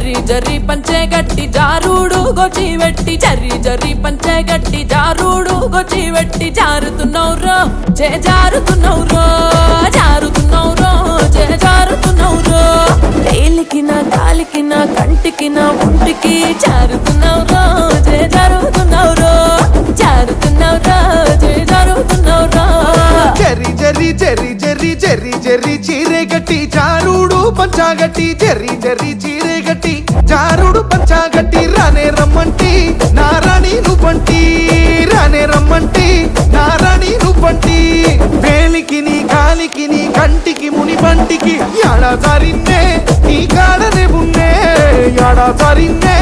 జర్రి జర్రి పంచే గట్టి జారుడు గొచ్చి వెట్టి జర్రి జర్రి పంచే గట్టి జారుడు గొచ్చి వెట్టి జారుతున్నౌరో చే జారుతున్నౌరో జారుతున్నౌరో చే జారుతున్నౌరో వేలికిన కాలికిన కంటికిన ఒంటికి జారుతున్నౌరో చే జారుతున్నౌరో జారుతున్నౌరో చే జారుతున్నౌరో జర్రి జర్రి జర్రి జర్రి జర్రి జర్రి చీరే గట్టి జారుడు పంచాగట్టి జర్రి జర్రి చీరే గట్టి జారుడు పంచాగట్టి రానే రమ్మంటి నారాణి నువ్వంటి రానే రమ్మంటి నారాణి నువ్వంటి వేలికి నీ కాలికి నీ కంటికి ముని బంటికి యాడా జారిన్నే నీ కాడనే ఉన్నే యాడా జారిన్నే